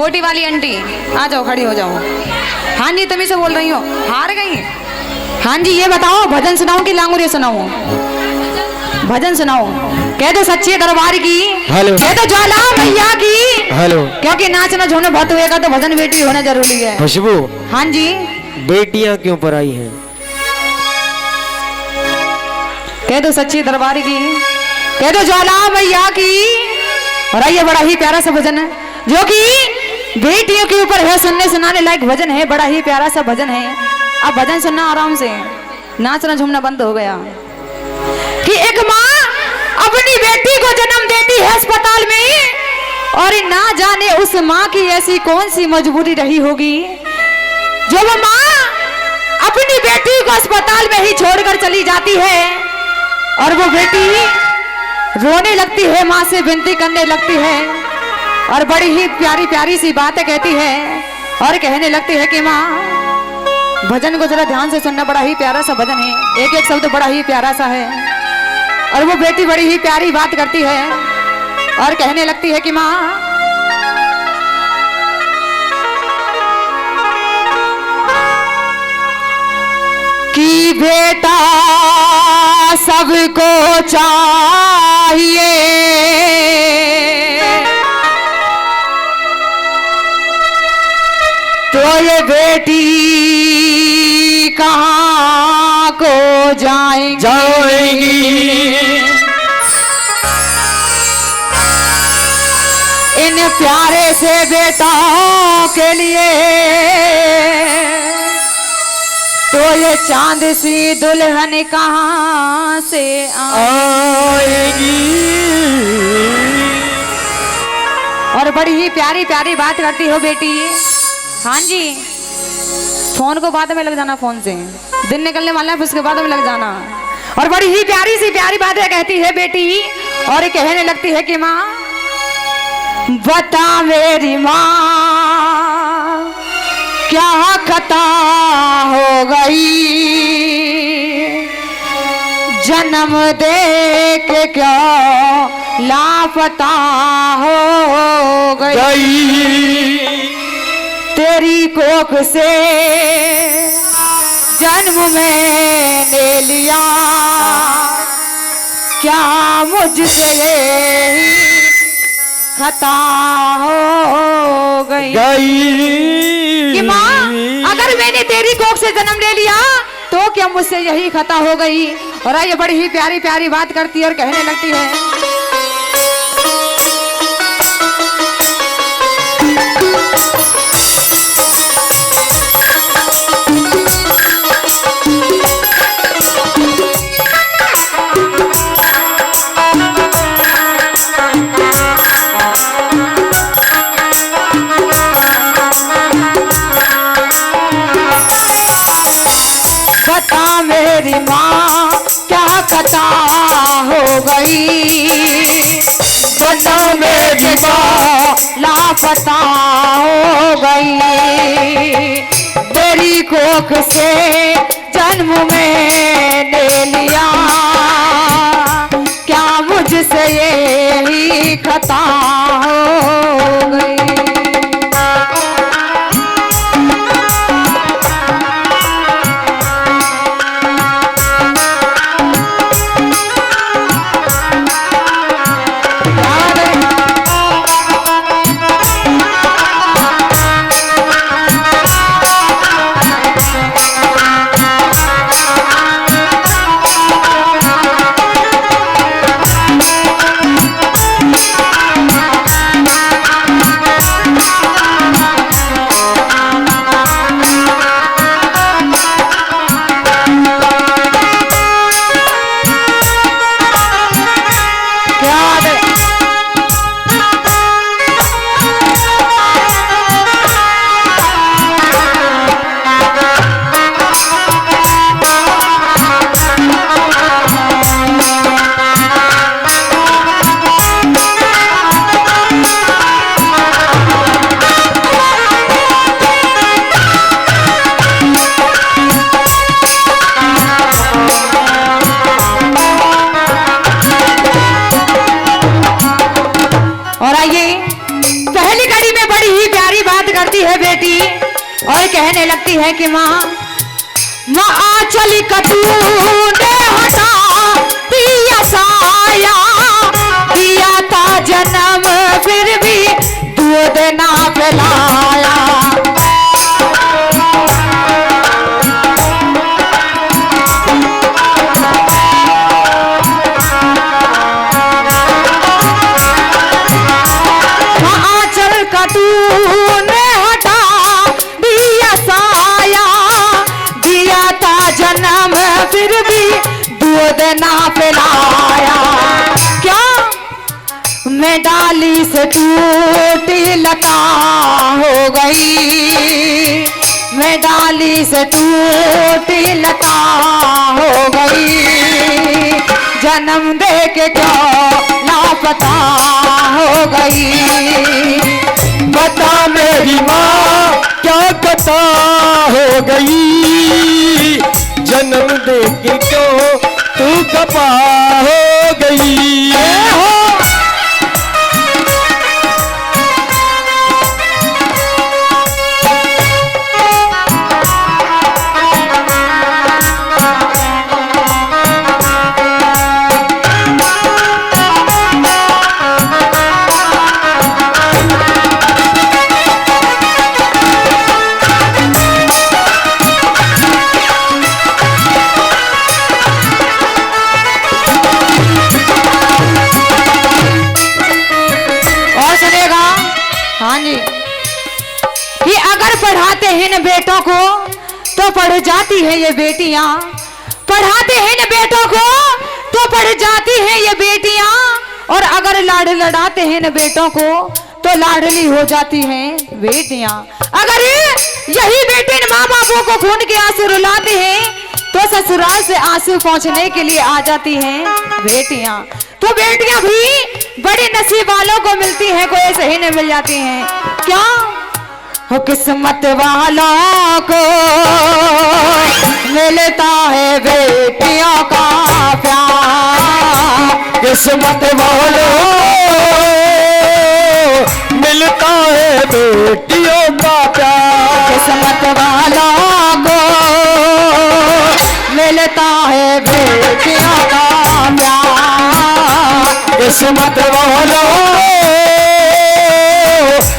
मोटी वाली आंटी आ जाओ, खड़ी हो जाओ। हाँ जी, तुम्ही से बोल रही हो, हार गई। हाँ जी, ये बताओ भजन सुनाओ कि लांगुरिया सुनाओ? भजन सुनाओ। कह दो सच्चे दरबार की, कह दो ज्वाला मैया की। हेलो, क्योंकि नाचना झूमना बहुत हुएगा तो भजन बेटी होना जरूरी है। खुशबू, हाँ जी, बेटियां क्यों पर आई हैं? कह दो सच्ची दरबार की, कह दो ज्वाला मैया की। और ये बड़ा ही प्यारा सा भजन है जो कि बेटियों के ऊपर है, सुनने सुनाने लायक भजन है, बड़ा ही प्यारा सा भजन है। अब भजन सुनना आराम से, नाचना झूमना बंद हो गया। कि एक माँ अपनी बेटी को जन्म देती है अस्पताल में, और ना जाने उस माँ की ऐसी कौन सी मजबूरी रही होगी जो वो माँ अपनी बेटी को अस्पताल में ही छोड़कर चली जाती है। और वो बेटी रोने लगती है, माँ से विनती करने लगती है, और बड़ी ही प्यारी प्यारी सी बातें कहती है, और कहने लगती है कि माँ, भजन को जरा ध्यान से सुनना, बड़ा ही प्यारा सा भजन है, एक एक शब्द बड़ा ही प्यारा सा है। और वो बेटी बड़ी ही प्यारी बात करती है और कहने लगती है कि माँ, कि बेटा सबको चाहिए, तो ये बेटी कहाँ को जाएंगी। इन प्यारे से बेटाओं के लिए तो ये चांद सी दुल्हन कहाँ से आएगी। और बड़ी ही प्यारी प्यारी बात करती हो बेटी। हाँ जी, फोन को बाद में लग जाना, फोन से दिन निकलने वाला है, उसके बाद में लग जाना। और बड़ी ही प्यारी सी प्यारी बातें कहती है बेटी, और कहने लगती है कि माँ, बता मेरी माँ क्या खता हो गई, जन्म दे के क्यों लापता हो गई। तेरी कोख से जन्म मैंने लिया, क्या मुझसे ये खता हो गई। कि माँ, अगर मैंने तेरी कोख से जन्म ले लिया तो क्या मुझसे यही खता हो गई। और ये बड़ी ही प्यारी प्यारी बात करती है और कहने लगती है, बता मेरी माँ क्या खता हो गई, जन्म मेरी माँ लापता हो गई। तेरी कोख से जन्म मैंने लिया, क्या मुझसे यही खता हो गई। कहने लगती है कि माँ चली कटूने हटा दिया साया, दिया था जन्म फिर भी दूध ना पिलाया। आंचल का तूने हटा दिया साया, दिया था जन्म फिर भी दूध ना पिलाया। क्या मैं डाली से टूटी लता हो गई, मैं डाली से टूटी लता हो गई, जन्म दे के क्यों लापता हो गई। बता मेरी माँ क्या कथा हो गई, जन्म दे के क्यों तू खपा हो गई। हाँ जी, कि अगर पढ़ाते हैं न बेटों को तो पढ़ जाती है ये बेटियां, पढ़ाते हैं न बेटों को तो पढ़ जाती है ये बेटियां, और अगर लाड़ लड़ाते हैं न बेटों को तो लाडली हो जाती हैं बेटियां। अगर यही बेटे माँ बापों को खून के आंसू रुलाते हैं तो ससुराल से आंसू पहुंचने के लिए आ जाती हैं बेटियां। तो बेटियां भी बड़े नसीब वालों को मिलती हैं, कोई ऐसे ही नहीं मिल जाती हैं। क्या हो किस्मत वालों को मिलता है बेटियों का प्यार, किस्मत वालों मिलता है बेटियों का प्यार, किस्मत वालों को मिलता है बेटियों का प्यार, किस्मत वालों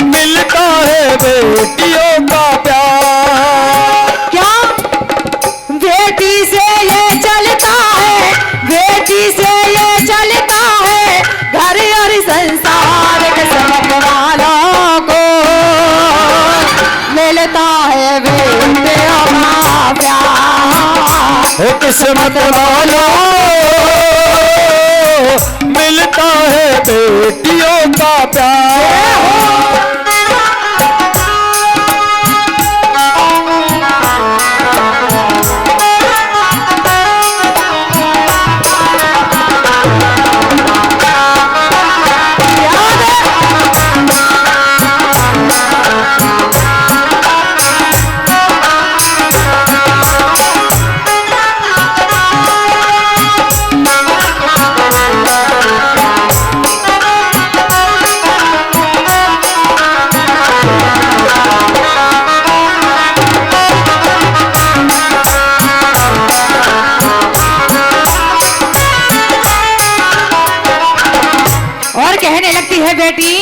मिलता है बेटियों का प्यार। क्या बेटी से ये चलता है, बेटी से ये चलता है घर और संसार, किस्मत वालों को मिलता है बेटियों का प्यार, किस्मत वालों मिलता है बेटियों का प्यार। है बेटी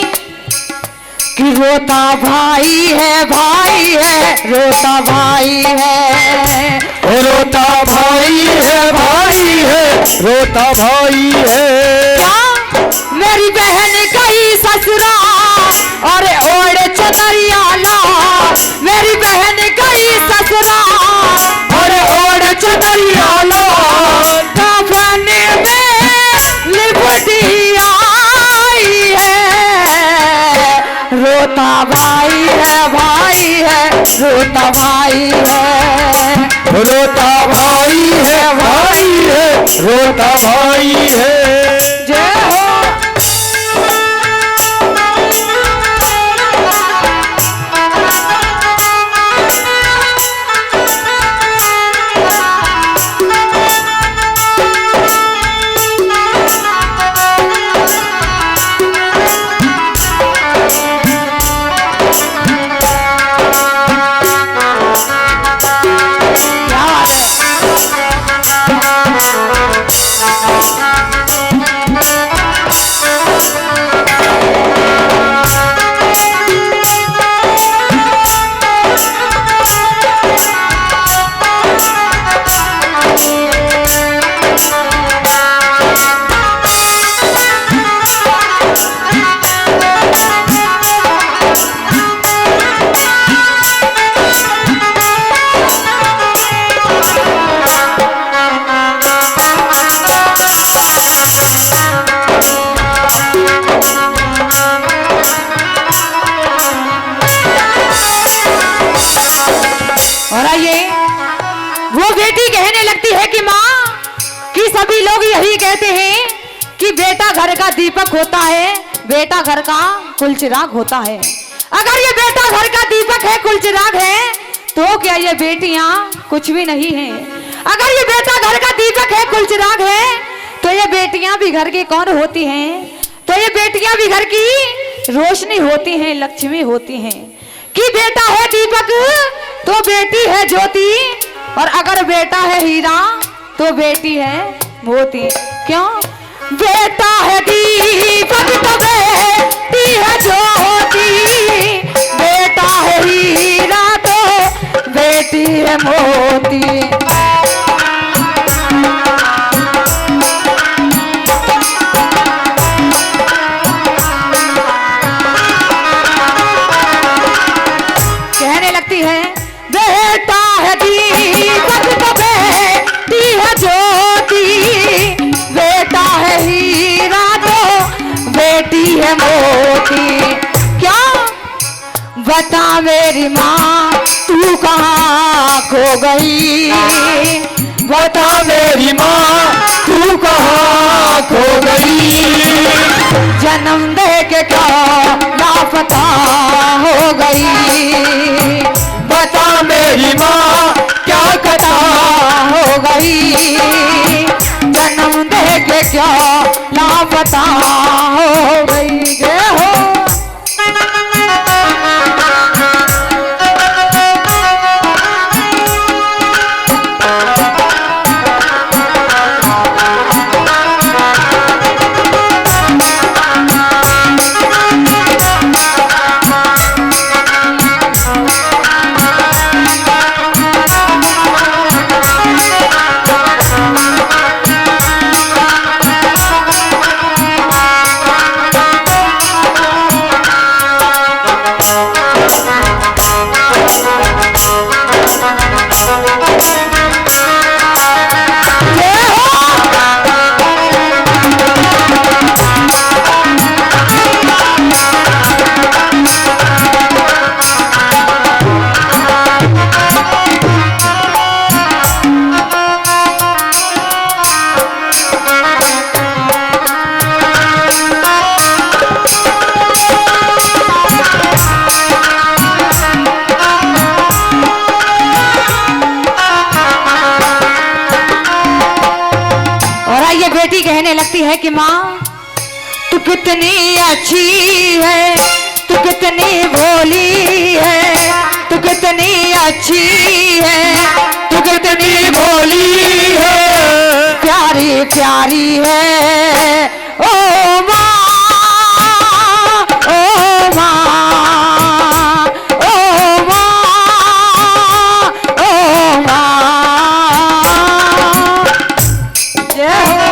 कि रोता भाई है, भाई है, रोता भाई है, रोता भाई है, भाई है, रोता भाई है। क्या मेरी बहन गई ससुराल और ओढ़े चदरिया ला, मेरी बहन गई ससुराल और ओढ़े चदरिया ला, कफन में लिपटी आई है, रोता भाई है, भाई है, रोता भाई है, रोता भाई है, भाई है, रोता भाई है। जय हो। वो बेटी कहने लगती है कि माँ, कि सभी लोग यही कहते हैं कि बेटा घर का दीपक होता है, बेटा घर का कुलचिराग होता है। अगर ये बेटा घर का दीपक है, कुलचिराग है, तो क्या ये बेटियां कुछ भी नहीं है? अगर ये बेटा घर का दीपक है, कुलचिराग है, तो ये बेटियां भी घर की कौन होती हैं? तो ये बेटियां भी घर की रोशनी होती हैं, लक्ष्मी होती हैं। कि बेटा है दीपक तो बेटी है ज्योति, और अगर बेटा है हीरा तो बेटी है मोती। क्यों? बेटा है दीपक तो बेटी है ज्योति, बेटा है हीरा तो बेटी है मोती। कहने लगती है बेटा है दीपक तो बेटी है ज्योति, बेटा है हीरा तो बेटी है मोती। क्या बता मेरी माँ तू कहाँ खो गई, बता मेरी माँ तू कहाँ खो गई, जन्म दे के क्या लापता हो गई, बता मेरी माँ क्या कथा हो गई, जन्म दे के क्या लापता हो गई। जय हो। बेटी कहने लगती है कि माँ तू कितनी अच्छी है, तू कितनी भोली है, तू कितनी अच्छी है, तू कितनी भोली है, प्यारी प्यारी है ओ माँ, ओ माँ, ओ माँ, ओ माँ। जय हो।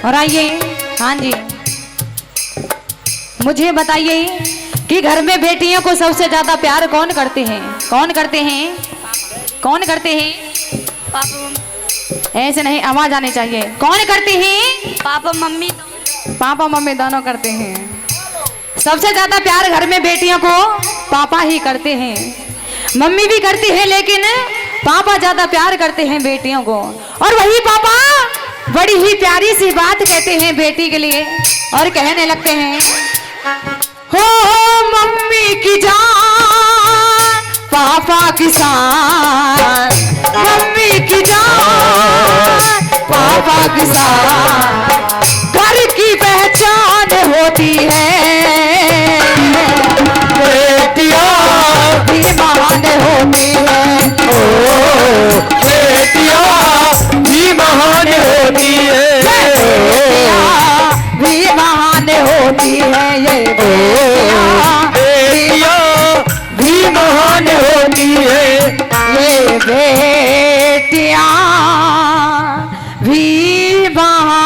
और आइए, हाँ जी, मुझे बताइए कि घर में बेटियों को सबसे ज्यादा प्यार कौन करते हैं? कौन करते हैं? कौन करते हैं? पापा। ऐसे नहीं, आवाज आनी चाहिए। कौन करती हैं? Papa mummy. पापा मम्मी दोनों करते हैं। सबसे ज्यादा प्यार घर में बेटियों को पापा ही करते हैं। मम्मी भी करती है लेकिन पापा ज्यादा प्यार करते हैं बेटियों को। और वही पापा बड़ी ही प्यारी सी बात कहते हैं बेटी के लिए और कहने लगते हैं, हो मम्मी की जान पापा की शान, मम्मी की जान पापा की शान, घर की पहचान होती है, बेटियां भी महान होती है। बेटियां भी महान होती है, भी महान होती है, ये बेटियां भी महान होती है, ये बेटियां भी महान